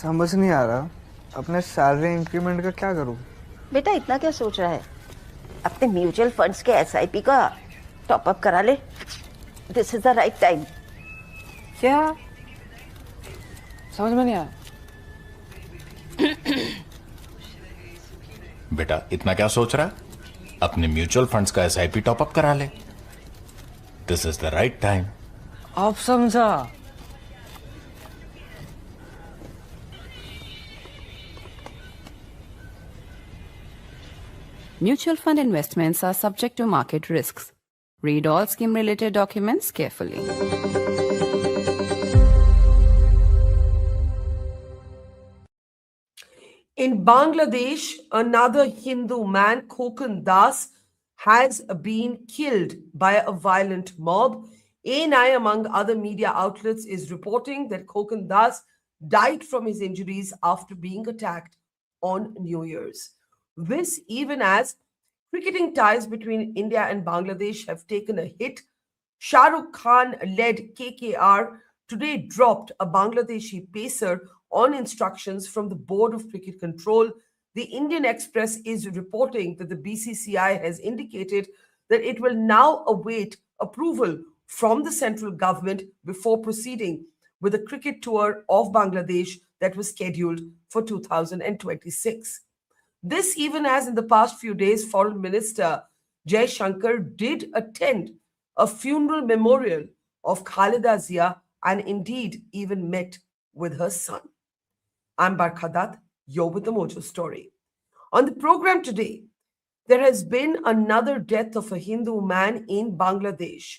समझ नहीं आ रहा अपने सैलरी इंक्रीमेंट का क्या करूं। बेटा इतना क्या सोच रहा है? अपने म्यूचुअल फंड्स के एसआईपी का टॉप अप करा ले। This is the right time. क्या समझ में नहीं आया? बेटा इतना क्या सोच रहा है? अपने म्यूचुअल फंड्स का एसआईपी टॉप अप करा ले। This is the right time. आप समझा? Mutual fund investments are subject to market risks. Read all scheme-related documents carefully. In Bangladesh, another Hindu man, Kolkata Das, has been killed by a violent mob. ANI, among other media outlets, is reporting that Kolkata Das died from his injuries after being attacked on New Year's. This even as cricketing ties between India and Bangladesh have taken a hit. Shah Rukh Khan-led KKR today dropped a Bangladeshi pacer on instructions from the Board of Cricket Control. The Indian Express is reporting that the BCCI has indicated that it will now await approval from the central government before proceeding with the cricket tour of Bangladesh that was scheduled for 2026. This even as in the past few days, Foreign Minister Jaishankar did attend a funeral memorial of Khaleda Zia and indeed even met with her son. I'm Barkha Dutt, you're with the Mojo Story. On the program today, there has been another death of a Hindu man in Bangladesh.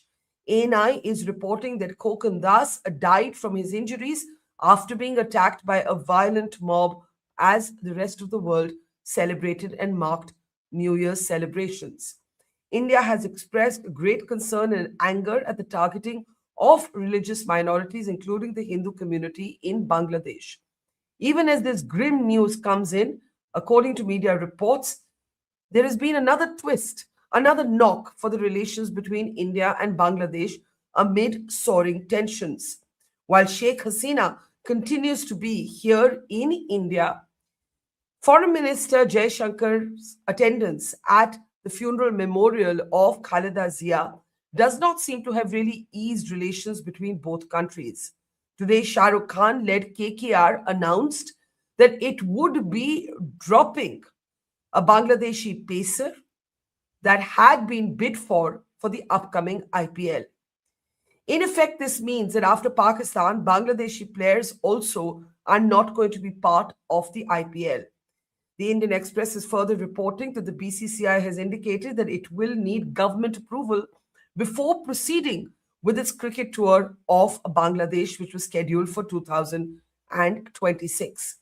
ANI is reporting that Kolkata Das died from his injuries after being attacked by a violent mob as the rest of the world celebrated and marked New Year's celebrations. India has expressed great concern and anger at the targeting of religious minorities, including the Hindu community in Bangladesh. Even as this grim news comes in, according to media reports, there has been another twist, another knock for the relations between India and Bangladesh amid soaring tensions. While Sheikh Hasina continues to be here in India, Foreign Minister Jaishankar's attendance at the funeral memorial of Khaleda Zia does not seem to have really eased relations between both countries. Today, Shah Rukh Khan-led KKR announced that it would be dropping a Bangladeshi pacer that had been bid for the upcoming IPL. In effect, this means that after Pakistan, Bangladeshi players also are not going to be part of the IPL. The Indian Express is further reporting that the BCCI has indicated that it will need government approval before proceeding with its cricket tour of Bangladesh, which was scheduled for 2026.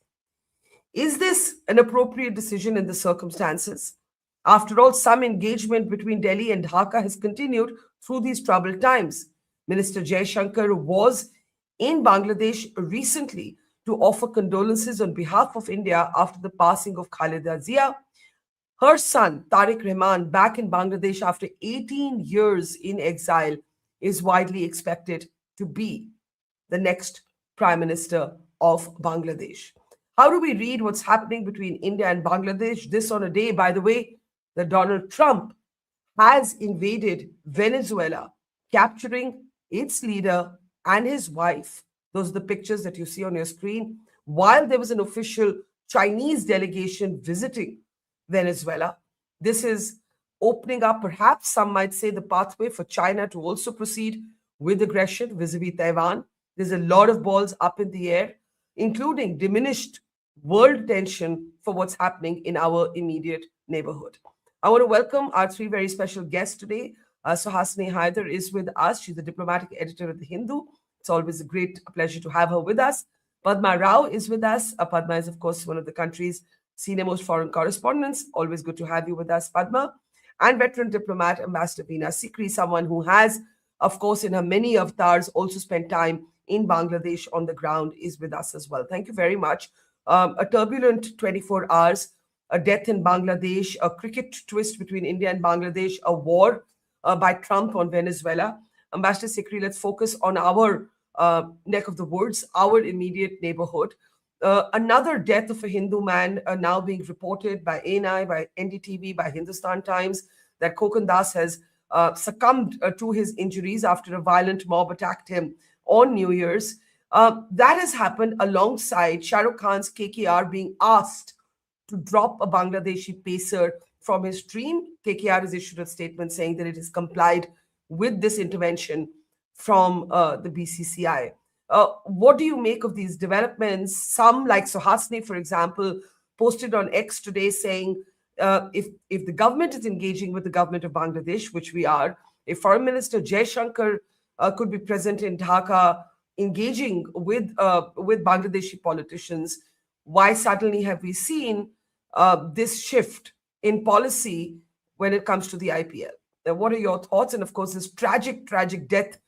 Is this an appropriate decision in the circumstances? After all, some engagement between Delhi and Dhaka has continued through these troubled times. Minister Jaishankar was in Bangladesh recently to offer condolences on behalf of India after the passing of Khaleda Zia. Her son, Tariq Rahman, back in Bangladesh after 18 years in exile, is widely expected to be the next Prime Minister of Bangladesh. How do we read what's happening between India and Bangladesh? This on a day, by the way, that Donald Trump has invaded Venezuela, capturing its leader and his wife. Those are the pictures that you see on your screen. While there was an official Chinese delegation visiting Venezuela, this is opening up, perhaps some might say, the pathway for China to also proceed with aggression vis-a-vis Taiwan. There's a lot of balls up in the air, including diminished world tension for what's happening in our immediate neighborhood. I want to welcome our three very special guests today. Suhashi Haidar is with us. She's the diplomatic editor of The Hindu. It's always a great pleasure to have her with us. Padma Rao is with us. Padma is, of course, one of the country's senior most foreign correspondents. Always good to have you with us, Padma. And veteran diplomat, Ambassador Veena Sikri, someone who has, of course, in her many avatars, also spent time in Bangladesh on the ground, is with us as well. Thank you very much. A turbulent 24 hours, a death in Bangladesh, a cricket twist between India and Bangladesh, a war by Trump on Venezuela. Ambassador Sikri, let's focus on our neck of the woods, our immediate neighborhood. Another death of a Hindu man now being reported by ANI, by NDTV, by Hindustan Times, that Kokon Das has succumbed to his injuries after a violent mob attacked him on New Year's. That has happened alongside Shah Rukh Khan's KKR being asked to drop a Bangladeshi pacer from his stream. KKR has issued a statement saying that it has complied with this intervention from the BCCI. What do you make of these developments? Some, like Suhasini, for example, posted on X today saying if the government is engaging with the government of Bangladesh, which we are, if Foreign Minister Jaishankar could be present in Dhaka engaging with Bangladeshi politicians, why suddenly have we seen this shift in policy when it comes to the IPL? What are your thoughts? And of course, this tragic, tragic death,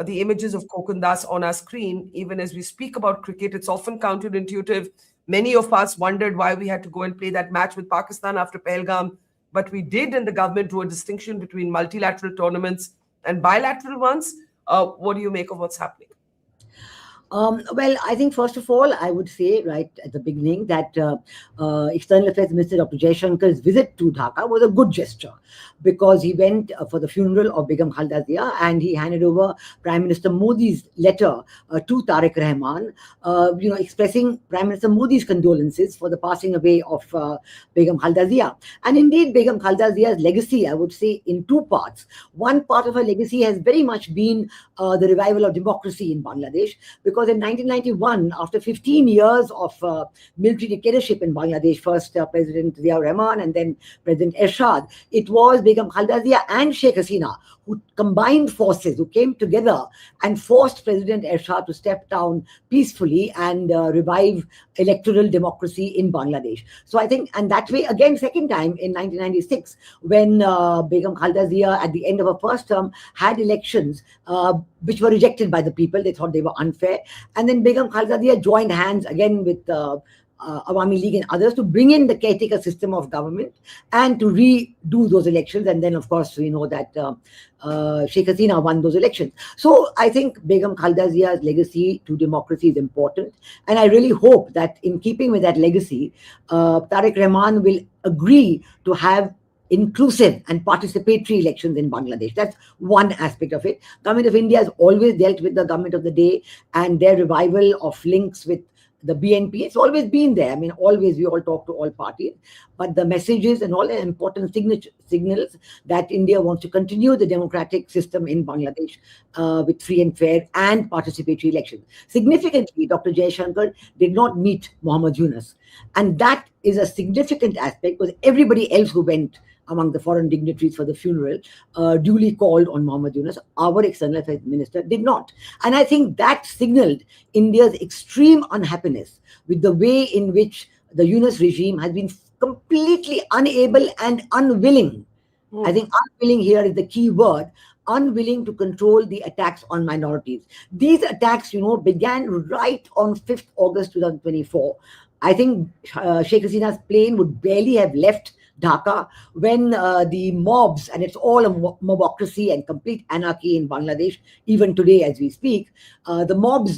the images of Kokon Das on our screen, even as we speak about cricket, it's often counterintuitive. Many of us wondered why we had to go and play that match with Pakistan after Pahalgam, but we did, and the government drew a distinction between multilateral tournaments and bilateral ones. What do you make of what's happening? Well, I think first of all, I would say right at the beginning that External Affairs Minister Dr. Jaishankar's visit to Dhaka was a good gesture because he went for the funeral of PM Khaleda Zia and he handed over Prime Minister Modi's letter to Tariq Rahman, expressing Prime Minister Modi's condolences for the passing away of PM Khaleda Zia. And indeed, PM Khaleda Zia's legacy, I would say, in two parts. One part of her legacy has very much been the revival of democracy in Bangladesh, because in 1991, after 15 years of military dictatorship in Bangladesh, first President Zia Rahman and then President Ershad, it was PM Khaleda Zia and Sheikh Hasina who combined forces, who came together and forced President Ershad to step down peacefully and revive electoral democracy in Bangladesh. So I think, and that way, again, second time in 1996, when PM Khaleda Zia, at the end of her first term, had elections which were rejected by the people. They thought they were unfair. And then PM Khaleda Zia joined hands again with Awami League and others to bring in the caretaker system of government and to redo those elections. And then, of course, we know that Sheikh Hasina won those elections. So I think PM Khaleda Zia's legacy to democracy is important. And I really hope that in keeping with that legacy, Tariq Rahman will agree to have inclusive and participatory elections in Bangladesh. That's one aspect of it. Government of India has always dealt with the government of the day and their revival of links with the BNP. It's always been there. I mean, always, we all talk to all parties, but the messages and all the important signals that India wants to continue the democratic system in Bangladesh with free and fair and participatory elections. Significantly, Dr. Jaishankar did not meet Muhammad Yunus. And that is a significant aspect because everybody else who went among the foreign dignitaries for the funeral duly called on Muhammad Yunus. Our External Affairs Minister did not. And I think that signaled India's extreme unhappiness with the way in which the Yunus regime has been completely unable and unwilling. I think unwilling here is the key word. Unwilling to control the attacks on minorities. These attacks, began right on 5th August 2024. I think Sheikh Hasina's plane would barely have left Dhaka when the mobs, and it's all a mobocracy and complete anarchy in Bangladesh, even today as we speak, the mobs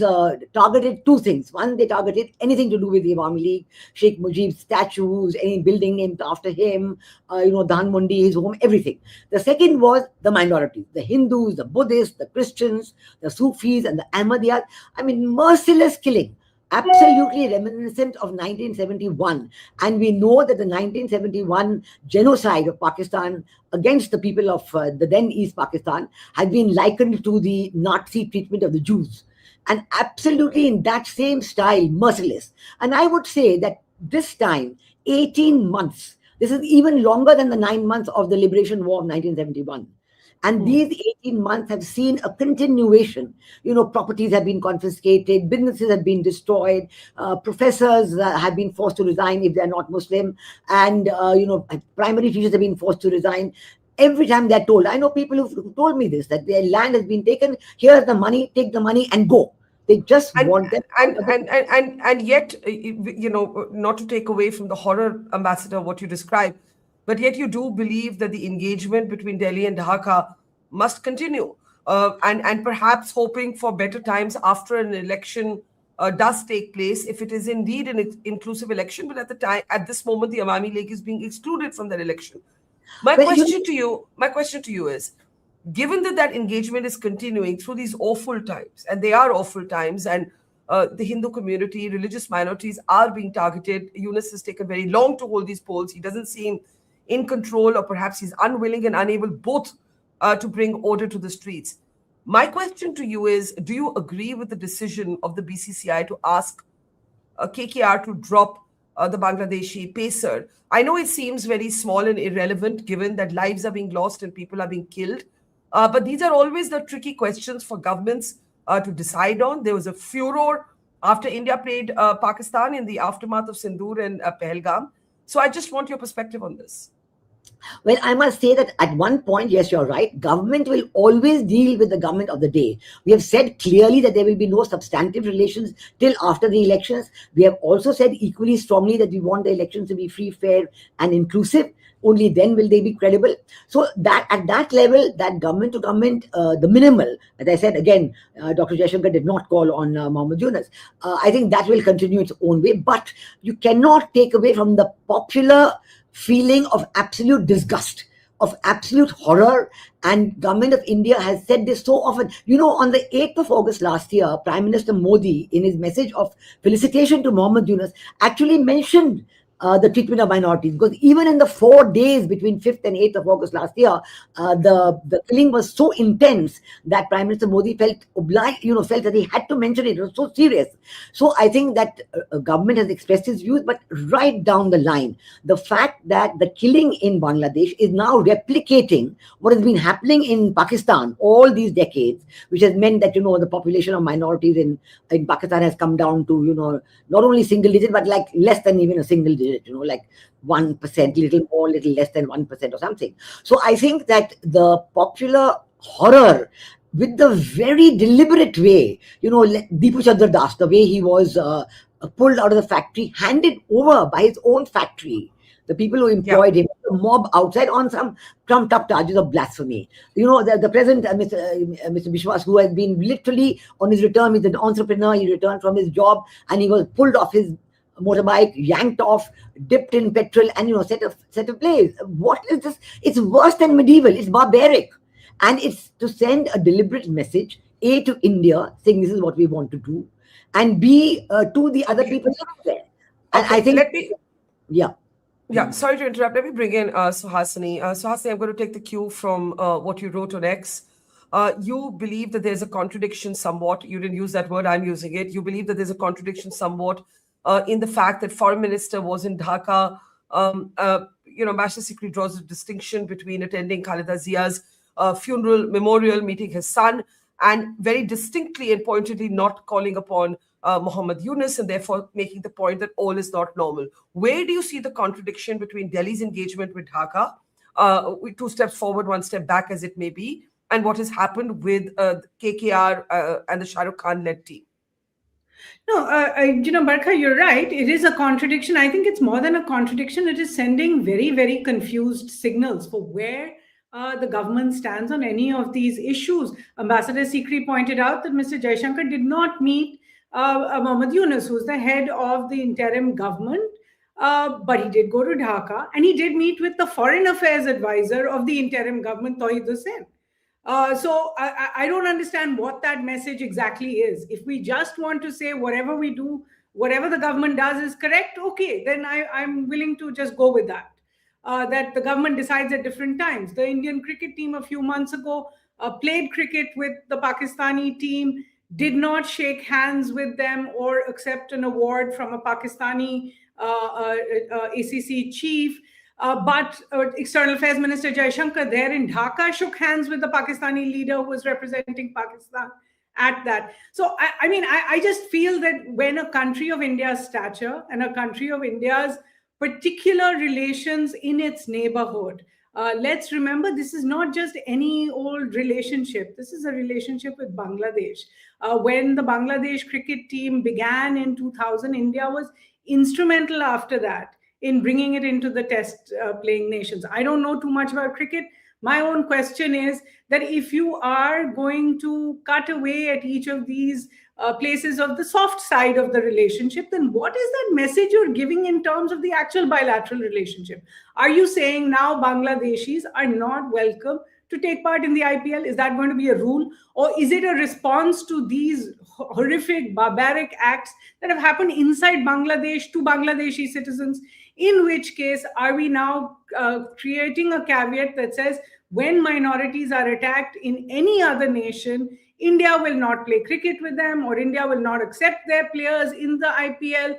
targeted two things. One, they targeted anything to do with the Awami League, Sheikh Mujib's statues, any building named after him, Dhanmondi, his home, everything. The second was the minorities, the Hindus, the Buddhists, the Christians, the Sufis, and the Ahmadiyyas. I mean, merciless killing. Absolutely reminiscent of 1971. And we know that the 1971 genocide of Pakistan against the people of the then East Pakistan had been likened to the Nazi treatment of the Jews. And absolutely in that same style, merciless. And I would say that this time, 18 months, this is even longer than the 9 months of the Liberation War of 1971. And these 18 months have seen a continuation. Properties have been confiscated, businesses have been destroyed, professors have been forced to resign if they're not Muslim, and, primary teachers have been forced to resign. Every time they're told, I know people who've told me this, that their land has been taken, here's the money, take the money and go. They just want them. And yet, not to take away from the horror, Ambassador, what you described, but yet you do believe that the engagement between Delhi and Dhaka must continue, and perhaps hoping for better times after an election does take place, if it is indeed an inclusive election, but at this moment, the Awami League is being excluded from that election. My question to you is, given that engagement is continuing through these awful times, and they are awful times, and the Hindu community, religious minorities are being targeted. Yunus has taken very long to hold these polls. He doesn't seem in control, or perhaps he's unwilling and unable both to bring order to the streets. My question to you is, do you agree with the decision of the BCCI to ask KKR to drop the Bangladeshi Pacer? I know it seems very small and irrelevant given that lives are being lost and people are being killed. But these are always the tricky questions for governments to decide on. There was a furor after India played Pakistan in the aftermath of Sindoor and Pahalgam. So I just want your perspective on this. Well, I must say that at one point, yes, you're right. Government will always deal with the government of the day. We have said clearly that there will be no substantive relations till after the elections. We have also said equally strongly that we want the elections to be free, fair, and inclusive. Only then will they be credible. So that at that level, that government to government, the minimal, as I said again, Dr. Jaishankar did not call on Mohammed Yunus. I think that will continue its own way. But you cannot take away from the popular feeling of absolute disgust, of absolute horror. And government of India has said this so often. You know, on the 8th of August last year, Prime Minister Modi, in his message of felicitation to Mohammed Yunus, actually mentioned the treatment of minorities, because even in the 4 days between 5th and 8th of August last year, the killing was so intense that Prime Minister Modi felt obliged, felt that he had to mention it. It was so serious. So I think that government has expressed its views, but right down the line, the fact that the killing in Bangladesh is now replicating what has been happening in Pakistan all these decades, which has meant that, the population of minorities in Pakistan has come down to, not only single digit, but like less than even a single digit. Like 1%, little more, little less than 1% or something. So I think that the popular horror, with the very deliberate way, Deepu Chandra Das, the way he was pulled out of the factory, handed over by his own factory, the people who employed him, the mob outside, on some trumped-up charges of blasphemy. The present, Mr. Bishwas, who has been literally on his return, he's an entrepreneur, he returned from his job and he was pulled off his motorbike, yanked off, dipped in petrol, and set ablaze. What is this? It's worse than medieval. It's barbaric, and it's to send a deliberate message: A, to India, saying this is what we want to do, and B, to the other people there. And I think, sorry to interrupt. Let me bring in Suhasini. Suhasini, I'm going to take the cue from what you wrote on X. You believe that there's a contradiction somewhat. You didn't use that word. I'm using it. You believe that there's a contradiction somewhat in the fact that Foreign Minister was in Dhaka. Master Sikri draws a distinction between attending Khaleda Zia's funeral memorial, meeting his son, and very distinctly and pointedly not calling upon Mohammed Yunus, and therefore making the point that all is not normal. Where do you see the contradiction between Delhi's engagement with Dhaka, 2 steps forward, 1 step back as it may be, and what has happened with KKR and the Shah Rukh Khan-led team? No, Barkha, you're right. It is a contradiction. I think it's more than a contradiction. It is sending very, very confused signals for where the government stands on any of these issues. Ambassador Sikri pointed out that Mr. Jaishankar did not meet Mohammed Yunus, who's the head of the interim government, but he did go to Dhaka, and he did meet with the foreign affairs advisor of the interim government, Tawhid Hussain. So I don't understand what that message exactly is. If we just want to say whatever we do, whatever the government does is correct, okay, then I'm willing to just go with that. That the government decides at different times. The Indian cricket team a few months ago played cricket with the Pakistani team, did not shake hands with them or accept an award from a Pakistani ACC chief. But External Affairs Minister Jaishankar there in Dhaka shook hands with the Pakistani leader who was representing Pakistan at that. So, I just feel that when a country of India's stature and a country of India's particular relations in its neighborhood, let's remember, this is not just any old relationship. This is a relationship with Bangladesh. When the Bangladesh cricket team began in 2000, India was instrumental after that in bringing it into the test playing nations. I don't know too much about cricket, My own question is that if you are going to cut away at each of these places of the soft side of the relationship, then what is that message you're giving in terms of the actual bilateral relationship? Are you saying now Bangladeshis are not welcome to take part in the IPL? Is that going to be a rule? Or is it a response to these horrific, barbaric acts that have happened inside Bangladesh to Bangladeshi citizens? In which case, are we now creating a caveat that says when minorities are attacked in any other nation, India will not play cricket with them, or India will not accept their players in the IPL?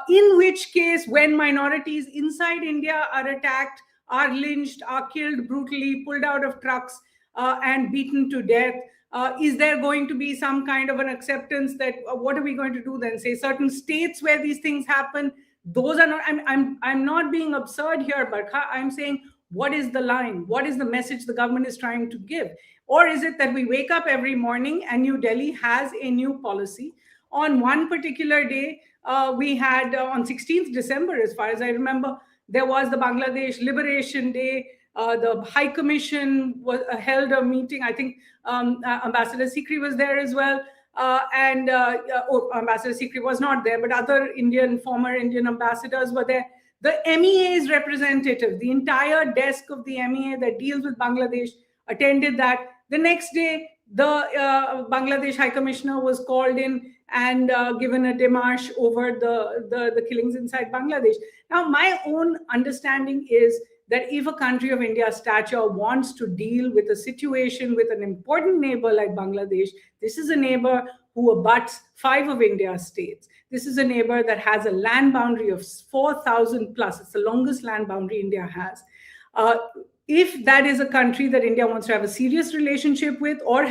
In which case, when minorities inside India are attacked, are lynched, are killed brutally, pulled out of trucks, and beaten to death, is there going to be some kind of an acceptance that what are we going to do then? Say certain states where these things happen, those are not. I'm not being absurd here, Barkha. I'm saying, what is the line? What is the message the government is trying to give? Or is it that we wake up every morning and New Delhi has a new policy? On one particular day, we had on 16th December, as far as I remember, there was the Bangladesh Liberation Day. The High Commission held a meeting. I think Ambassador Sikri was there as well. Ambassador Sikri was not there, but other former Indian ambassadors were there. The MEA's representative, the entire desk of the MEA that deals with Bangladesh, attended that. The next day, the Bangladesh High Commissioner was called in and given a démarche over the killings inside Bangladesh. Now, my own understanding is that if a country of India's stature wants to deal with a situation with an important neighbor like Bangladesh, this is a neighbor who abuts 5 of India's states. This is a neighbor that has a land boundary of 4,000 plus. It's the longest land boundary India has. If that is a country that India wants to have a serious relationship with, or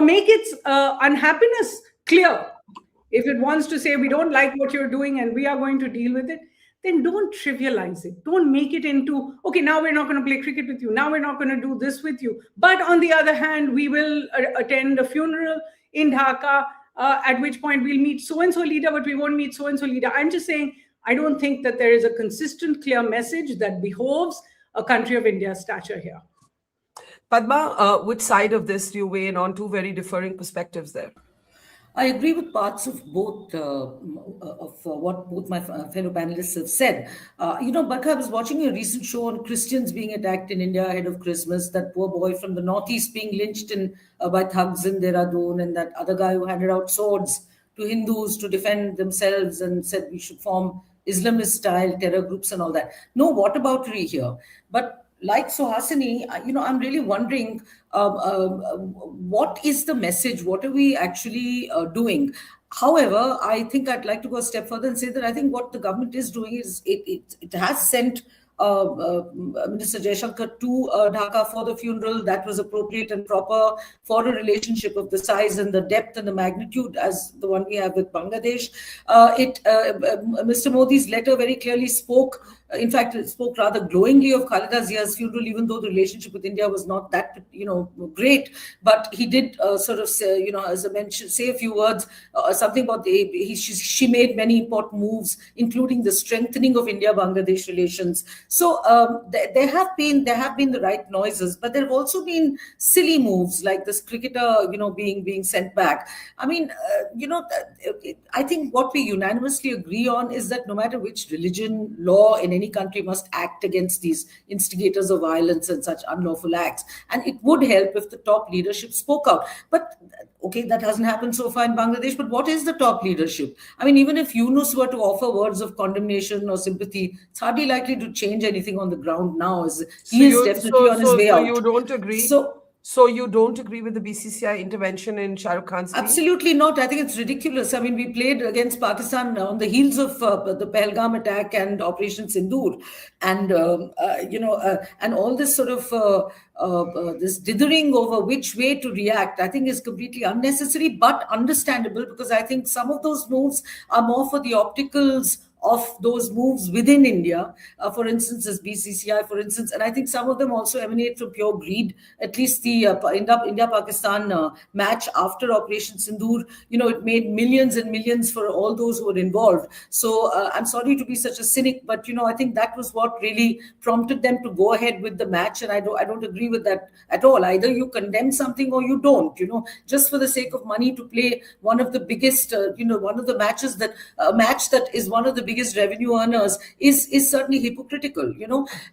make its unhappiness clear, if it wants to say we don't like what you're doing and we are going to deal with it, then don't trivialize it. Don't make it into, okay, now we're not going to play cricket with you. Now we're not going to do this with you. But on the other hand, we will attend a funeral in Dhaka, at which point we'll meet so-and-so leader, but we won't meet so-and-so leader. I'm just saying, I don't think that there is a consistent, clear message that behoves a country of India's stature here. Padma, which side of this do you weigh in on? Two very differing perspectives there. I agree with parts of both what both my fellow panelists have said. Barkha, I was watching a recent show on Christians being attacked in India ahead of Christmas. That poor boy from the northeast being lynched by thugs in Dehradun, and that other guy who handed out swords to Hindus to defend themselves and said we should form Islamist-style terror groups and all that. No whataboutery here, but like Suhasini, I'm really wondering what is the message? What are we actually doing? However, I think I'd like to go a step further and say that I think what the government is doing is it has sent Minister Jaishankar to Dhaka for the funeral. That was appropriate and proper for a relationship of the size and the depth and the magnitude as the one we have with Bangladesh. Mr. Modi's letter very clearly spoke. In fact, it spoke rather glowingly of Khaleda Zia's funeral, even though the relationship with India was not that, great. But he did sort of say, as I mentioned, say a few words, something about she made many important moves, including the strengthening of India-Bangladesh relations. So there have been the right noises, but there have also been silly moves like this cricketer, being sent back. I mean, I think what we unanimously agree on is that no matter which religion, law in any country must act against these instigators of violence and such unlawful acts. And it would help if the top leadership spoke out. But okay, that hasn't happened so far in Bangladesh, but what is the top leadership? I mean, even if Yunus were to offer words of condemnation or sympathy, it's hardly likely to change anything on the ground now. He is definitely on his way out. So you don't agree? So you don't agree with the BCCI intervention in Shah Rukh Khan's speech? Absolutely not. I think it's ridiculous. I mean, we played against Pakistan on the heels of the Pahalgam attack and Operation Sindoor. And, and all this sort of this dithering over which way to react, I think is completely unnecessary, but understandable, because I think some of those moves are more for the opticals of those moves within India, for instance, as BCCI, for instance, and I think some of them also emanate from pure greed. At least the India-Pakistan match after Operation Sindoor, it made millions and millions for all those who were involved. So I'm sorry to be such a cynic, but I think that was what really prompted them to go ahead with the match, and I don't agree with that at all. Either you condemn something or you don't. Just for the sake of money to play one of the biggest, one of the matches that a match that is one of the biggest revenue earners is certainly hypocritical.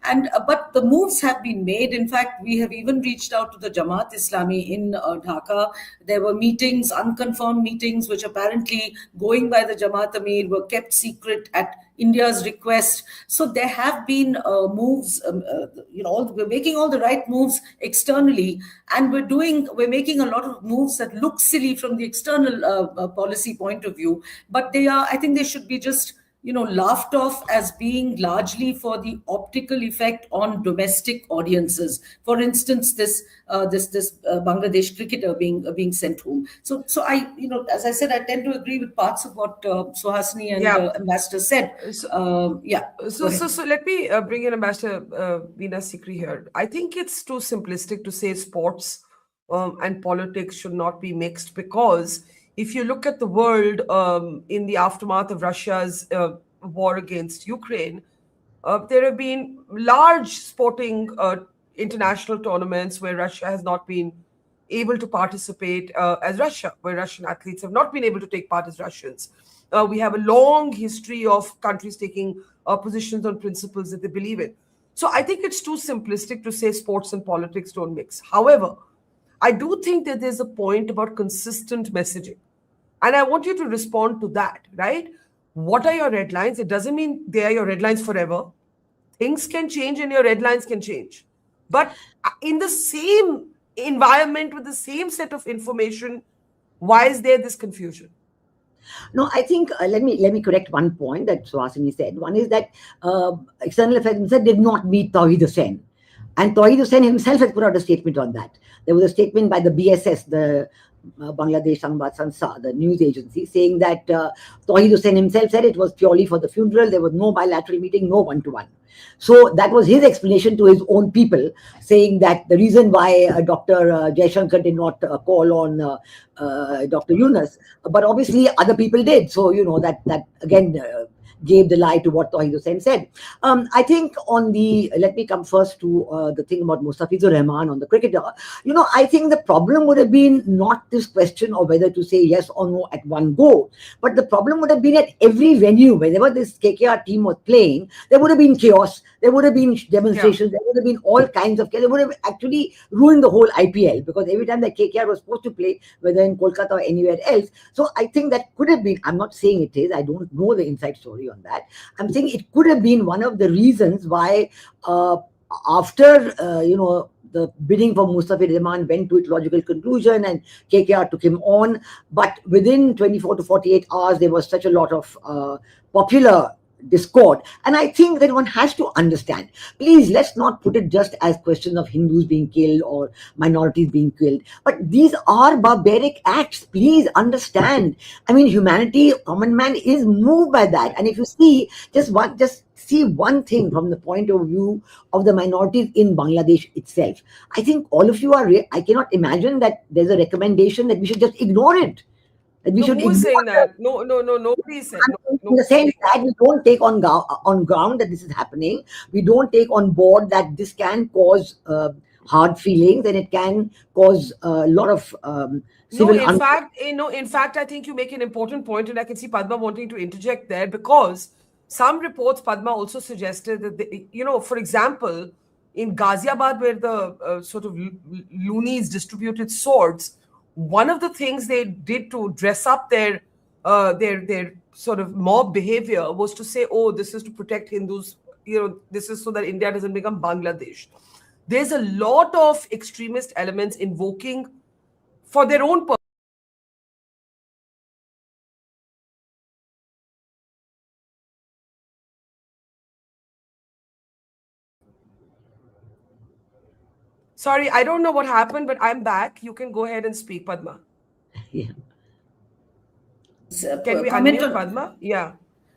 And but the moves have been made. In fact, we have even reached out to the Jamaat Islami in Dhaka. There were meetings, unconfirmed meetings, which apparently, going by the Jamaat Amir, were kept secret at India's request. So there have been moves, we're making all the right moves externally, and we're making a lot of moves that look silly from the external policy point of view, but I think they should be just laughed off as being largely for the optical effect on domestic audiences. For instance, this Bangladesh cricketer being sent home. So I, as I said, I tend to agree with parts of what Suhasini and Ambassador said. So let me bring in Ambassador Veena Sikri here. I think it's too simplistic to say sports and politics should not be mixed, because if you look at the world in the aftermath of Russia's war against Ukraine, there have been large sporting international tournaments where Russia has not been able to participate as Russia, where Russian athletes have not been able to take part as Russians. We have a long history of countries taking positions on principles that they believe in. So I think it's too simplistic to say sports and politics don't mix. However, I do think that there's a point about consistent messaging. And I want you to respond to that, right? What are your red lines? It doesn't mean they are your red lines forever. Things can change and your red lines can change. But in the same environment with the same set of information, why is there this confusion? No, I think let me correct one point that Suhasini said. One is that External Affairs Minister did not meet Tawheed Hussain. And Tawheed Hussain himself has put out a statement on that. There was a statement by the BSS, the Bangladesh Sanbad Sansa, the news agency, saying that Tawheed Hussain himself said it was purely for the funeral. There was no bilateral meeting, no one-to-one. So that was his explanation to his own people, saying that the reason why Dr. Jaishankar did not call on Dr. Yunus, but obviously other people did. So, that again gave the lie to what Tawheed Hussain said. I think let me come first to the thing about Mustafizur Rahman on the cricketer. I think the problem would have been not this question of whether to say yes or no at one go, but the problem would have been at every venue, whenever this KKR team was playing, there would have been chaos, there would have been demonstrations, there would have been all kinds of chaos. They would have actually ruined the whole IPL, because every time that KKR was supposed to play, whether in Kolkata or anywhere else. So I think that could have been, I'm not saying it is, I don't know the inside story on that. I'm saying it could have been one of the reasons why after the bidding for Mustafizur Rahman went to its logical conclusion and KKR took him on, but within 24 to 48 hours there was such a lot of popular discord. And I think that one has to understand, please, let's not put it just as questions of Hindus being killed or minorities being killed, but these are barbaric acts. Please understand. I mean, humanity, common man is moved by that. And if you see just see one thing from the point of view of the minorities in Bangladesh itself, I think all of you I cannot imagine that there's a recommendation that we should just ignore it. Who's saying that? No, nobody said. In the sense that we don't take on ground that this is happening. We don't take on board that this can cause hard feelings, and it can cause a lot of civil. In fact, I think you make an important point, and I can see Padma wanting to interject there, because some reports, Padma, also suggested that for example, in Ghaziabad, where the sort of loonies distributed swords, one of the things they did to dress up their sort of mob behavior was to say, oh, this is to protect Hindus, this is so that India doesn't become Bangladesh. There's a lot of extremist elements invoking for their own purpose. Sorry, I don't know what happened, but I'm back. You can go ahead and speak, Padma. Yeah. Can we unmute Padma? Yeah.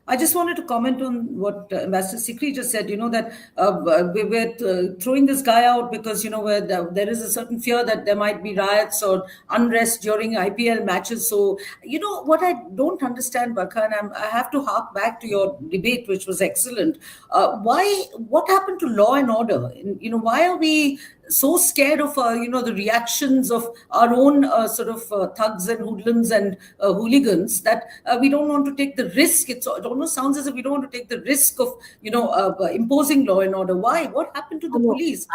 I just wanted to comment on what Ambassador Sikri just said, that we're throwing this guy out because, where there is a certain fear that there might be riots or unrest during IPL matches. So, what I don't understand, Barkha, and I have to hark back to your debate, which was excellent. What happened to law and order? Why are we so scared of the reactions of our own thugs and hoodlums and hooligans that we don't want to take the risk? It almost sounds as if we don't want to take the risk of imposing law and order. Why? What happened to the police?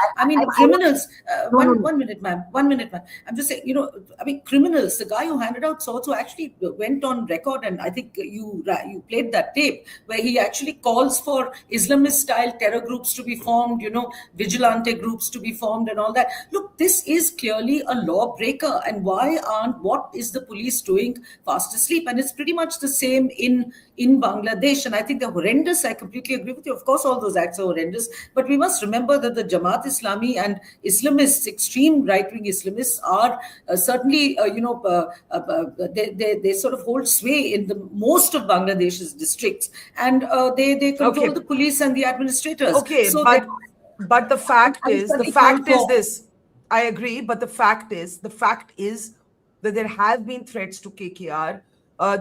Criminals. One minute, ma'am. I'm just saying, criminals. The guy who handed out swords, who actually went on record, and I think you played that tape where he actually calls for Islamist-style terror groups to be formed, vigilante groups to be formed, and all that. Look, this is clearly a lawbreaker, and what is the police doing fast asleep? And it's pretty much the same in Bangladesh, and I think they're horrendous. I completely agree with you. Of course, all those acts are horrendous, but we must remember that the Jamaat Islami and Islamists, extreme right-wing Islamists, are certainly, they sort of hold sway in most of Bangladesh's districts, and they control the police and the administrators. Okay, so but the fact is this. I agree, but the fact is that there have been threats to KKR.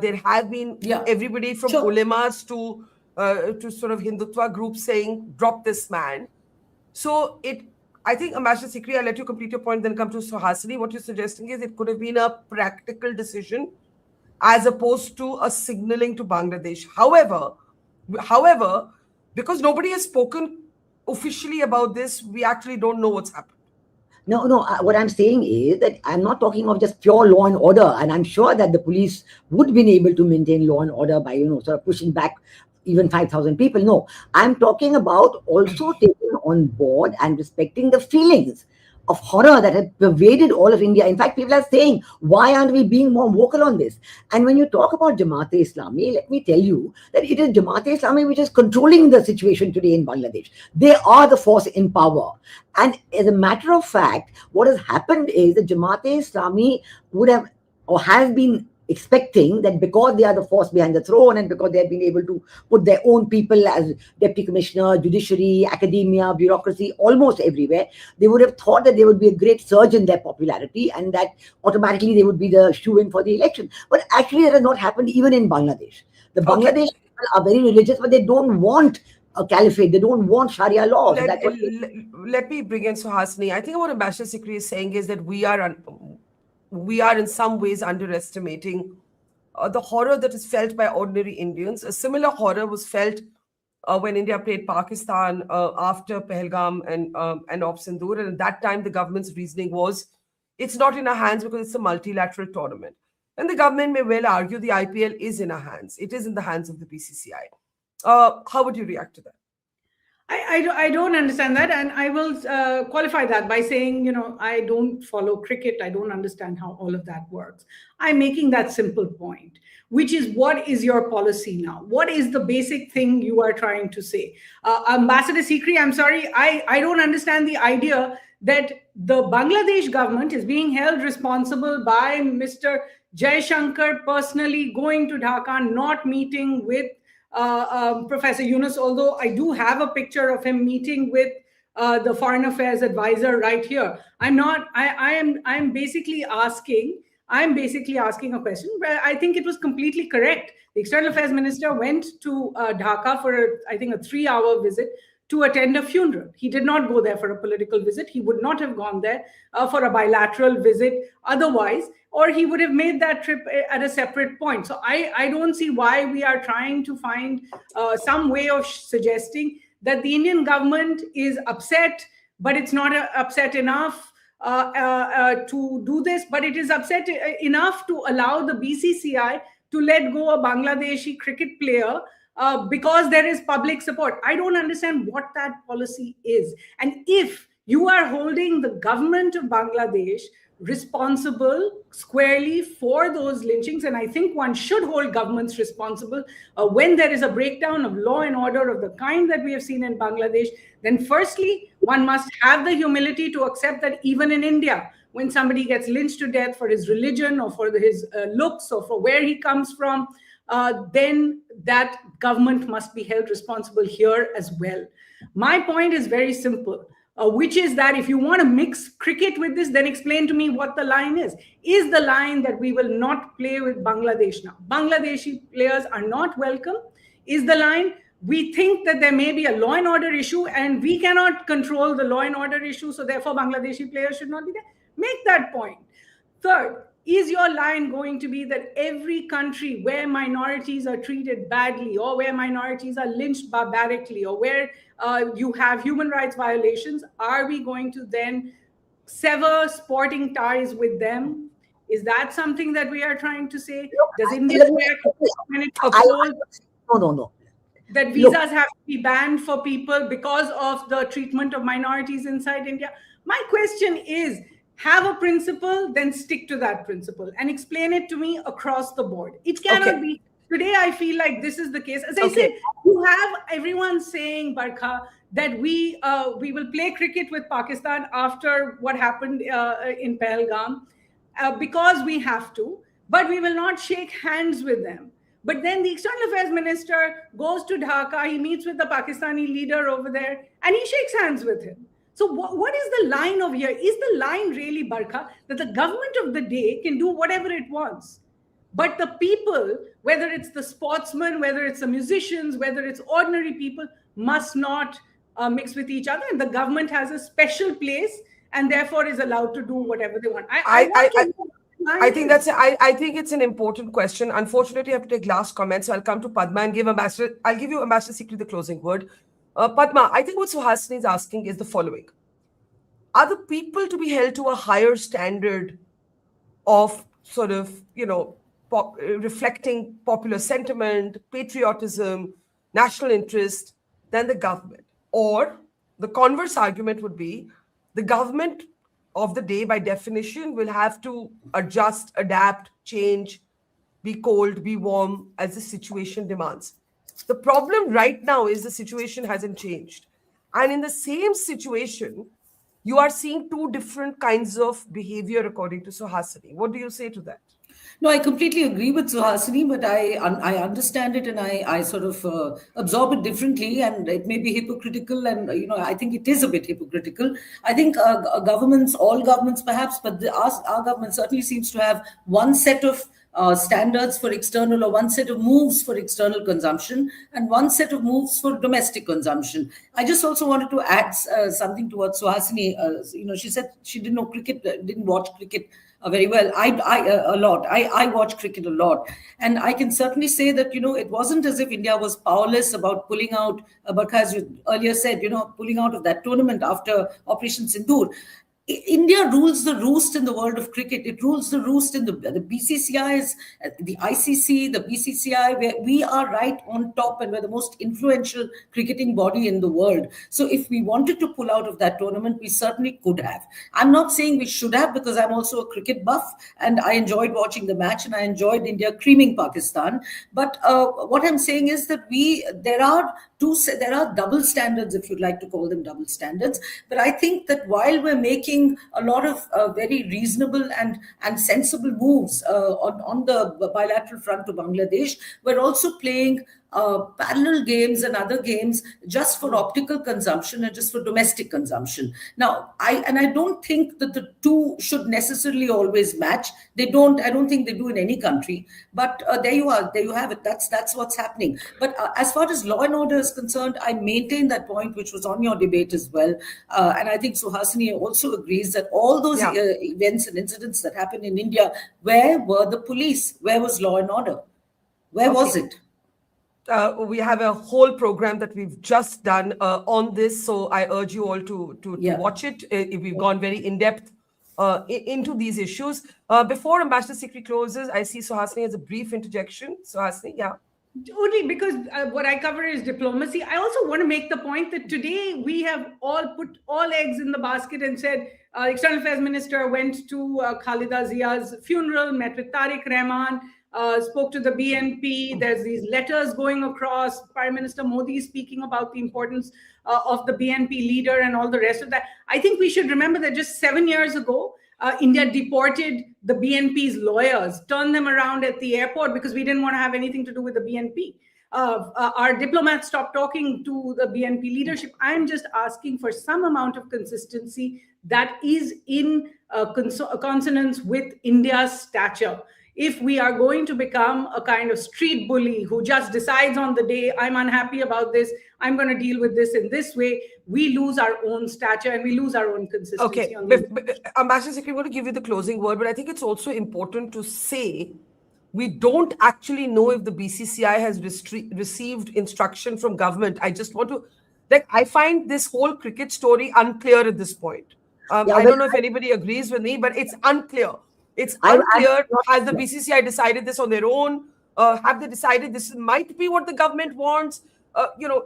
There have been everybody from ulemas to sort of Hindutva groups saying, drop this man. So I think, Ambassador Sikri, I'll let you complete your point, then come to Suhasini. What you're suggesting is it could have been a practical decision as opposed to a signaling to Bangladesh. However, because nobody has spoken officially about this, we actually don't know what's happened. No, what I'm saying is that I'm not talking of just pure law and order, and I'm sure that the police would have been able to maintain law and order by, sort of pushing back even 5,000 people. No, I'm talking about also taking on board and respecting the feelings of horror that had pervaded all of India. In fact, people are saying, why aren't we being more vocal on this? And when you talk about Jamaat-e-Islami, let me tell you that it is Jamaat-e-Islami which is controlling the situation today in Bangladesh. They are the force in power. And as a matter of fact, what has happened is that Jamaat-e-Islami would have or has been expecting that because they are the force behind the throne and because they have been able to put their own people as deputy commissioner, judiciary, academia, bureaucracy, almost everywhere, they would have thought that there would be a great surge in their popularity and that automatically they would be the shoo-in for the election. But actually that has not happened even in Bangladesh. The Bangladesh people are very religious, but they don't want a caliphate. They don't want Sharia law. Let me bring in Suhasini. I think what Ambassador Sikri is saying is that we are in some ways underestimating the horror that is felt by ordinary Indians. A similar horror was felt when India played Pakistan after Pahalgam and Op Sindoor. And at that time, the government's reasoning was, it's not in our hands because it's a multilateral tournament. And the government may well argue the IPL is in our hands. It is in the hands of the BCCI. How would you react to that? I don't understand that, and I will qualify that by saying, I don't follow cricket. I don't understand how all of that works. I'm making that simple point, which is, what is your policy now? What is the basic thing you are trying to say? Ambassador Sikri, I'm sorry, I don't understand the idea that the Bangladesh government is being held responsible by Mr. Jaishankar personally going to Dhaka, not meeting with Professor Yunus, although I do have a picture of him meeting with the Foreign Affairs advisor right here. I'm basically asking a question where I think it was completely correct. The External Affairs Minister went to Dhaka for I think a 3-hour visit to attend a funeral. He did not go there for a political visit. He would not have gone there for a bilateral visit otherwise, or he would have made that trip at a separate point. So I don't see why we are trying to find some way of suggesting that the Indian government is upset, but it's not upset enough to do this, but it is upset enough to allow the BCCI to let go a Bangladeshi cricket player because there is public support. I don't understand what that policy is. And if you are holding the government of Bangladesh responsible squarely for those lynchings, and I think one should hold governments responsible when there is a breakdown of law and order of the kind that we have seen in Bangladesh, then firstly, one must have the humility to accept that even in India, when somebody gets lynched to death for his religion or for his looks or for where he comes from, then that government must be held responsible here as well. My point is very simple, which is that if you want to mix cricket with this, then explain to me what the line is. Is the line that we will not play with Bangladesh now? Bangladeshi players are not welcome. Is the line we think that there may be a law and order issue and we cannot control the law and order issue, so therefore Bangladeshi players should not be there? Make that point. Third, is your line going to be that every country where minorities are treated badly, or where minorities are lynched barbarically, or where you have human rights violations, are we going to then sever sporting ties with them? Is that something that we are trying to say? Does India when it proposed No. that visas have to be banned for people because of the treatment of minorities inside India? My question is, have a principle, then stick to that principle and explain it to me across the board. It cannot be. Today, I feel like this is the case. As I said, you have everyone saying, Barkha, that we will play cricket with Pakistan after what happened in Pahalgam because we have to, but we will not shake hands with them. But then the External Affairs Minister goes to Dhaka, he meets with the Pakistani leader over there, and he shakes hands with him. So what is the line over here? Is the line really, Barkha, that the government of the day can do whatever it wants, but the people, whether it's the sportsmen, whether it's the musicians, whether it's ordinary people, must not mix with each other, and the government has a special place and therefore is allowed to do whatever they want? I think it's an important question. Unfortunately, I have to take last comments, so I'll come to Padma and I'll give you Ambassador Sikri the closing word. Padma, I think what Suhasini is asking is the following. Are the people to be held to a higher standard of sort of, reflecting popular sentiment, patriotism, national interest than the government? Or the converse argument would be the government of the day, by definition, will have to adjust, adapt, change, be cold, be warm as the situation demands. The problem right now is the situation hasn't changed. And in the same situation, you are seeing two different kinds of behavior according to Suhasini. What do you say to that? No, I completely agree with Suhasini, but I understand it and I sort of absorb it differently, and it may be hypocritical, and I think it is a bit hypocritical. I think governments, all governments perhaps, but our government certainly seems to have one set of standards for external, or one set of moves for external consumption and one set of moves for domestic consumption. I just also wanted to add something to what Suhasini, she said she didn't know cricket, didn't watch cricket very well. I watch cricket a lot, and I can certainly say that it wasn't as if India was powerless about pulling out, Barkha, as you earlier said, pulling out of that tournament after Operation Sindoor. India rules the roost in the world of cricket. It rules the roost in the BCCIs, the ICC, the BCCI, where we are right on top and we're the most influential cricketing body in the world. So if we wanted to pull out of that tournament, we certainly could have. I'm not saying we should have, because I'm also a cricket buff and I enjoyed watching the match and I enjoyed India creaming Pakistan. But what I'm saying is that there are double standards, if you'd like to call them double standards. But I think that while we're making a lot of very reasonable and sensible moves on the bilateral front to Bangladesh, we're also playing parallel games and other games just for optical consumption and just for domestic consumption. Now, I don't think that the two should necessarily always match. I don't think they do in any country. But there you have it. That's what's happening. But as far as law and order is concerned, I maintain that point, which was on your debate as well. And I think Suhasini also agrees that all those events and incidents that happened in India, where were the police? Where was law and order? Where was it? We have a whole program that we've just done on this, so I urge you all to watch it. We've gone very in-depth into these issues. Before Ambassador Sikri closes, I see Suhasini has a brief interjection. Suhasini, yeah. Only because what I cover is diplomacy. I also want to make the point that today we have all put all eggs in the basket and said External Affairs Minister went to Khaleda Zia's funeral, met with Tariq Rahman, spoke to the BNP. There's these letters going across. Prime Minister Modi speaking about the importance of the BNP leader and all the rest of that. I think we should remember that just 7 years ago, India deported the BNP's lawyers, turned them around at the airport because we didn't want to have anything to do with the BNP. Our diplomats stopped talking to the BNP leadership. I'm just asking for some amount of consistency that is in consonance with India's stature. If we are going to become a kind of street bully who just decides on the day, I'm unhappy about this, I'm going to deal with this in this way, we lose our own stature and we lose our own consistency. Okay, Ambassador Sikri, I'm going to give you the closing word, but I think it's also important to say we don't actually know if the BCCI has received instruction from government. I just want to, I find this whole cricket story unclear at this point. I don't know if anybody agrees with me, but it's unclear. It's unclear. Has the BCCI decided this on their own? Have they decided this might be what the government wants?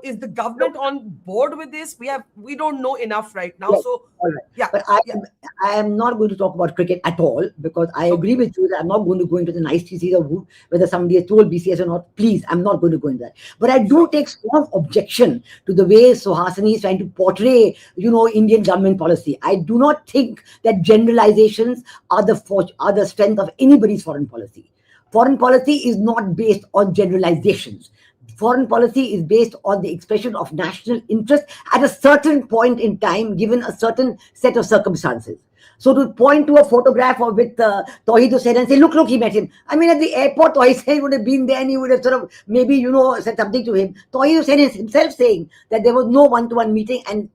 Is the government on board with this? We don't know enough right now. Yes, so, all right. Yeah. But I am not going to talk about cricket at all because I agree with you that I'm not going to go into the niceties of whether somebody has told BCS or not. Please, I'm not going to go into that. But I do take strong objection to the way Suhasini is trying to portray, Indian government policy. I do not think that generalizations are the strength of anybody's foreign policy. Foreign policy is not based on generalizations. Foreign policy is based on the expression of national interest at a certain point in time, given a certain set of circumstances. So to point to a photograph of with Tawheed Hussain and say, look, he met him. I mean, at the airport, Tawheed Hussain would have been there and he would have sort of maybe, said something to him. Tawheed Hussain is himself saying that there was no one-to-one meeting. And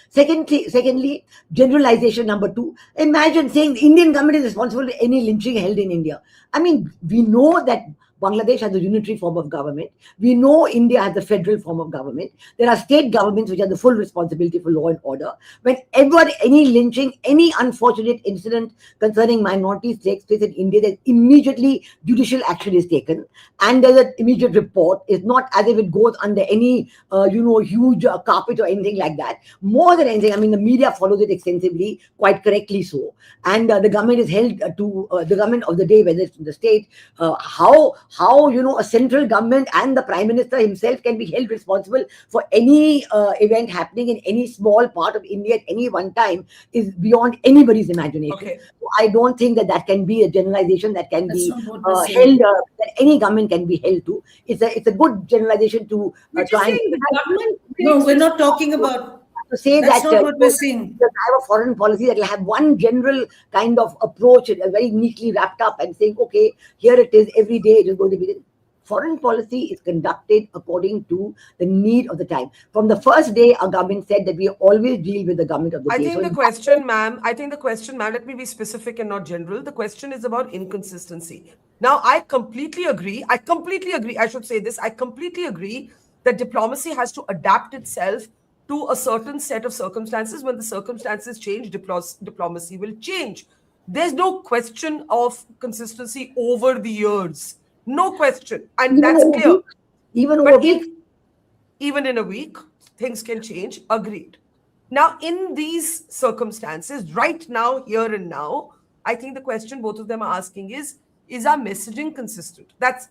secondly, generalization number 2. Imagine saying the Indian government is responsible for any lynching held in India. I mean, we know that Bangladesh has a unitary form of government. We know India has a federal form of government. There are state governments which have the full responsibility for law and order. Whenever any lynching, any unfortunate incident concerning minorities takes place in India, then immediately judicial action is taken and there's an immediate report. It's not as if it goes under any, huge carpet or anything like that. More than anything, I mean, the media follows it extensively, quite correctly so. And the government is held to the government of the day, whether it's in the state, how a central government and the Prime Minister himself can be held responsible for any event happening in any small part of India at any one time is beyond anybody's imagination. Okay. So I don't think that can be a generalization that can be held, that any government can be held to. It's a good generalization to try and... No, we're not talking about... To say that's that not what we're saying. I have a foreign policy that will have one general kind of approach, very neatly wrapped up and saying, okay, here it is, every day it is going to be. Foreign policy is conducted according to the need of the time. From the first day, our government said that we always deal with the government of the day. I think the question, ma'am, let me be specific and not general. The question is about inconsistency. Now, I completely agree. I should say this. I completely agree that diplomacy has to adapt itself to a certain set of circumstances. When the circumstances change, diplomacy will change. There's no question of consistency over the years. No question. And that's clear. Even in a week, things can change. Agreed. Now, in these circumstances, right now, here and now, I think the question both of them are asking is our messaging consistent? That's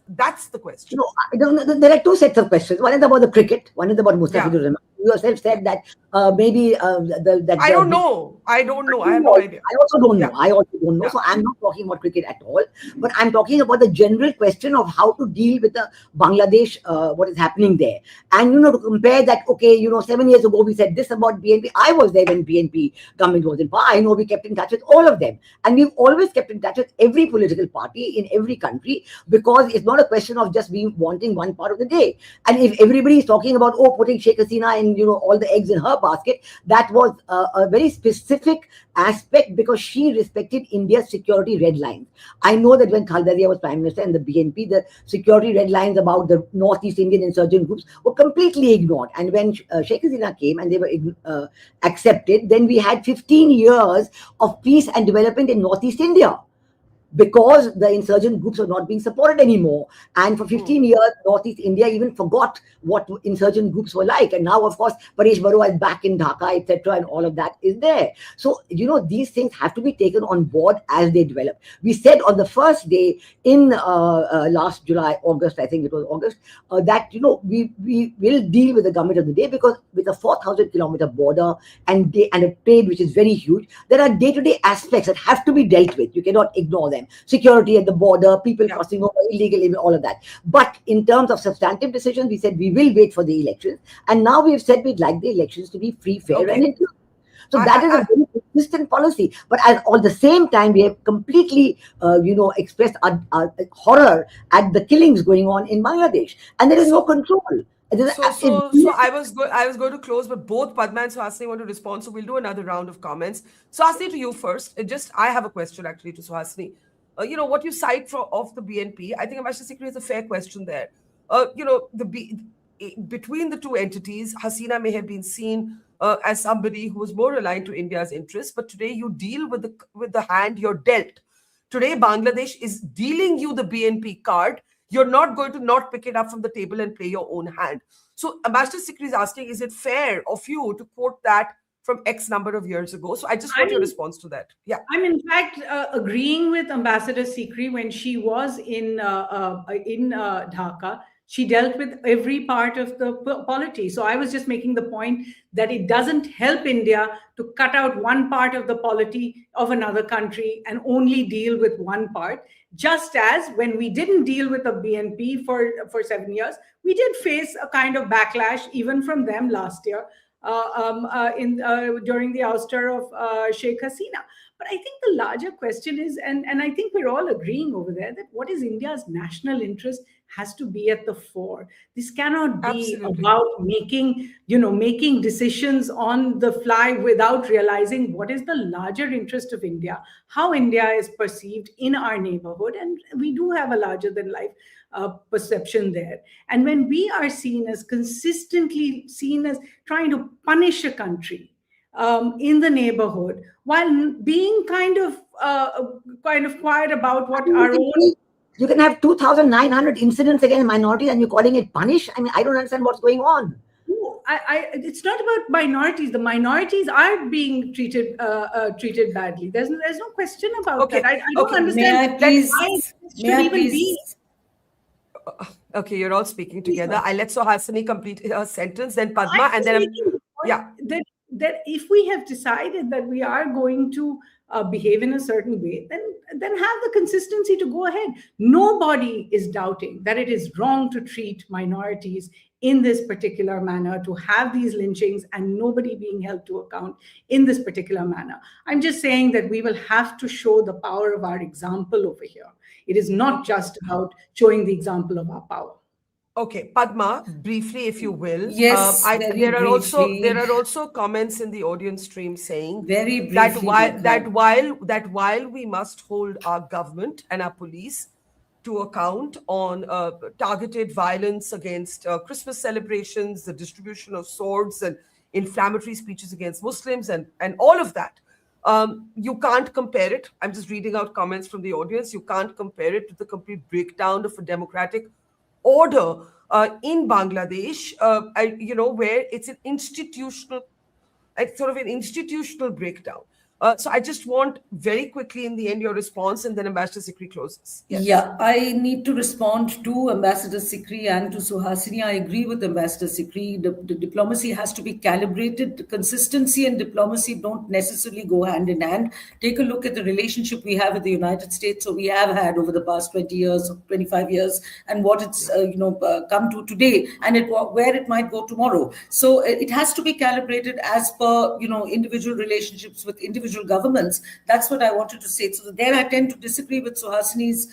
the question. No, there are two sets of questions. One is about the cricket. One is about Mustafizur Rahman. You yourself said that maybe I don't know. I have no idea. I also don't know. So I'm not talking about cricket at all. But I'm talking about the general question of how to deal with the Bangladesh, what is happening there. And, to compare that, 7 years ago we said this about BNP. I was there when BNP government was in power. I know we kept in touch with all of them. And we've always kept in touch with every political party in every country because it's not a question of just wanting one part of the day. And if everybody is talking about, putting Sheikh Hasina in, all the eggs in her basket, that was a very specific aspect because she respected India's security red lines. I know that when Khaleda Zia was Prime Minister and the BNP, the security red lines about the Northeast Indian insurgent groups were completely ignored. And when Sheikh Hasina came and they were accepted, then we had 15 years of peace and development in Northeast India. because the insurgent groups were not being supported anymore. And for 15 years, Northeast India even forgot what insurgent groups were like. And now, of course, Paresh Barua is back in Dhaka, etc., and all of that is there. So, these things have to be taken on board as they develop. We said on the first day in last August, I think it was August, that, we will deal with the government of the day, because with a 4,000-kilometer border and a trade which is very huge, there are day-to-day aspects that have to be dealt with. You cannot ignore them. Security at the border, people crossing over illegally, all of that. But in terms of substantive decisions, we said we will wait for the elections. And now we've said we'd like the elections to be free, fair, and inclusive. So that is a very consistent policy. But at all the same time, we have completely, expressed our horror at the killings going on in Bangladesh. And there is no control. So I was going to close, but both Padma and Suhasini want to respond. So we'll do another round of comments. Suhasini, to you first. I have a question actually to Suhasini. What you cite of the BNP, I think Ambassador Sikri is a fair question there. Between the two entities, Hasina may have been seen as somebody who was more aligned to India's interests, but today you deal with the hand you're dealt. Today, Bangladesh is dealing you the BNP card. You're not going to not pick it up from the table and play your own hand. So Ambassador Sikri is asking, is it fair of you to quote that from X number of years ago? So I just want your response to that. Yeah. I'm in fact agreeing with Ambassador Sikri. When she was in Dhaka, she dealt with every part of the polity. So I was just making the point that it doesn't help India to cut out one part of the polity of another country and only deal with one part. Just as when we didn't deal with the BNP for 7 years, we did face a kind of backlash even from them last year during the ouster of Sheikh Hasina. But I think the larger question is, and I think we're all agreeing over there, that what is India's national interest has to be at the fore. This cannot be about making decisions on the fly without realizing what is the larger interest of India, how India is perceived in our neighborhood. And we do have a larger than life perception there. And when we are consistently seen as trying to punish a country in the neighborhood, while being kind of quiet about what our own... You can have 2,900 incidents against minorities and you're calling it punish? I mean, I don't understand what's going on. It's not about minorities. The minorities are being treated badly. There's no question about that. I don't understand why it should even be. Okay, you're all speaking together. I let Suhasini complete her sentence, then Padma, and then... That if we have decided that we are going to behave in a certain way, then have the consistency to go ahead. Nobody is doubting that it is wrong to treat minorities in this particular manner, to have these lynchings and nobody being held to account in this particular manner. I'm just saying that we will have to show the power of our example over here. It is not just about showing the example of our power. Okay, Padma, briefly, if you will. Yes, there are also comments in the audience stream saying that while we must hold our government and our police to account on targeted violence against Christmas celebrations, the distribution of swords and inflammatory speeches against Muslims and all of that, you can't compare it. I'm just reading out comments from the audience. You can't compare it to the complete breakdown of a democratic order in Bangladesh, where it's an institutional breakdown. So I just want very quickly in the end your response, and then Ambassador Sikri closes. Yes. Yeah, I need to respond to Ambassador Sikri and to Suhasini. I agree with Ambassador Sikri. The diplomacy has to be calibrated. Consistency and diplomacy don't necessarily go hand in hand. Take a look at the relationship we have with the United States, or we have had over the past 20 years, 25 years, and what it's come to today, and where it might go tomorrow. So it has to be calibrated as per individual relationships with individual governments. That's what I wanted to say. So there I tend to disagree with Suhasini's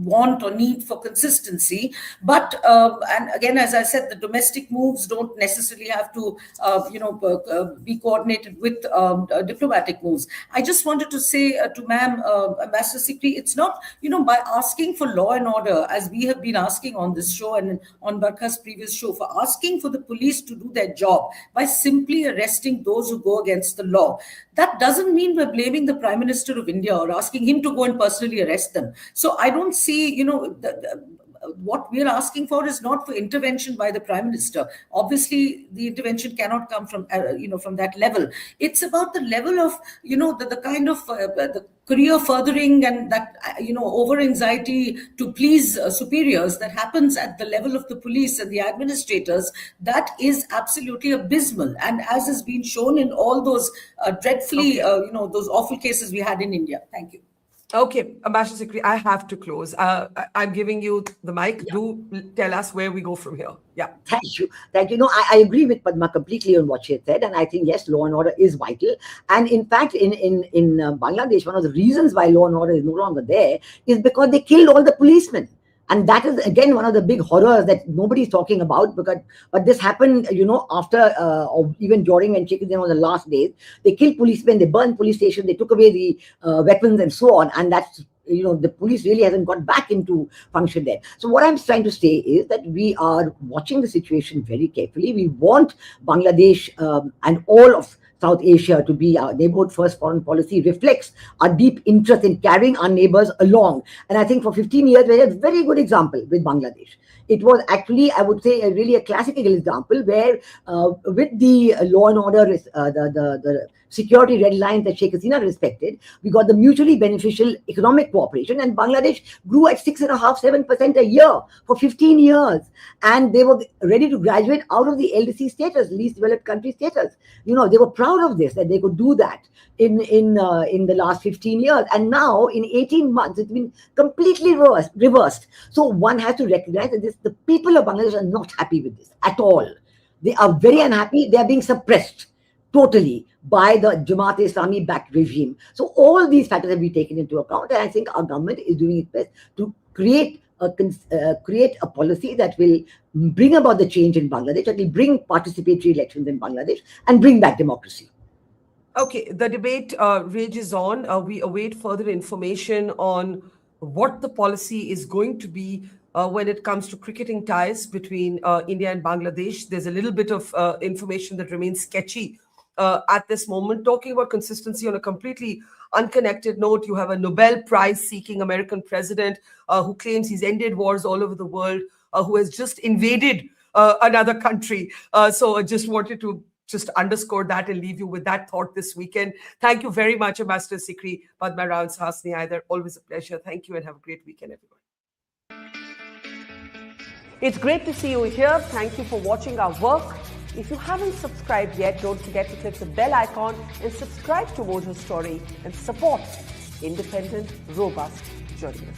want or need for consistency. But and again, as I said, the domestic moves don't necessarily have to be coordinated with diplomatic moves. I just wanted to say to Ma'am Ambassador Sikri, it's not by asking for law and order, as we have been asking on this show and on Barkha's previous show, for asking for the police to do their job by simply arresting those who go against against the law. That doesn't mean we're blaming the Prime Minister of India or asking him to go and personally arrest them. So I don't see, what we're asking for is not for intervention by the Prime Minister. Obviously, the intervention cannot come from from that level. It's about the level of the kind of the career furthering and that over anxiety to please superiors that happens at the level of the police and the administrators. That is absolutely abysmal, and as has been shown in all those dreadfully those awful cases we had in India. Thank you. Okay, Ambassador Sikri, I have to close. I'm giving you the mic. Yeah. Do tell us where we go from here. Yeah. Thank you. No, I agree with Padma completely on what she had said. And I think, yes, law and order is vital. And in fact, in Bangladesh, one of the reasons why law and order is no longer there is because they killed all the policemen. And that is, again, one of the big horrors that nobody's talking about. But this happened, after or even during when Sheikh Hasina was the last days. They killed policemen, they burned police stations, they took away the weapons and so on. And that's, the police really hasn't got back into function there. So what I'm trying to say is that we are watching the situation very carefully. We want Bangladesh and all of South Asia to be our neighborhood first foreign policy reflects our deep interest in carrying our neighbors along. And I think for 15 years, we had a very good example with Bangladesh. It was actually, I would say, really a classical example where with the law and order, the security red lines that Sheikh Hasina respected, we got the mutually beneficial economic cooperation, and Bangladesh grew at 6.5–7% a year for 15 years. And they were ready to graduate out of the LDC status, least developed country status. They were proud of this, that they could do that in the last 15 years. And now in 18 months, it's been completely reversed. So one has to recognize that the people of Bangladesh are not happy with this at all. They are very unhappy. They are being suppressed totally by the Jamaat-e-Islami-backed regime. So all these factors have been taken into account, and I think our government is doing its best to create a policy that will bring about the change in Bangladesh, that will bring participatory elections in Bangladesh and bring back democracy. Okay, the debate rages on. We await further information on what the policy is going to be when it comes to cricketing ties between India and Bangladesh. There's a little bit of information that remains sketchy at this moment. Talking about consistency on a completely unconnected note, you have a Nobel Prize-seeking American president who claims he's ended wars all over the world, who has just invaded another country. So I just wanted to underscore that and leave you with that thought this weekend. Thank you very much, Ambassador Sikri, Padma Rao and Suhashi Haidar. Always a pleasure. Thank you and have a great weekend, everyone. It's great to see you here. Thank you for watching our work. If you haven't subscribed yet, don't forget to click the bell icon and subscribe to Mojo Story and support independent, robust journalism.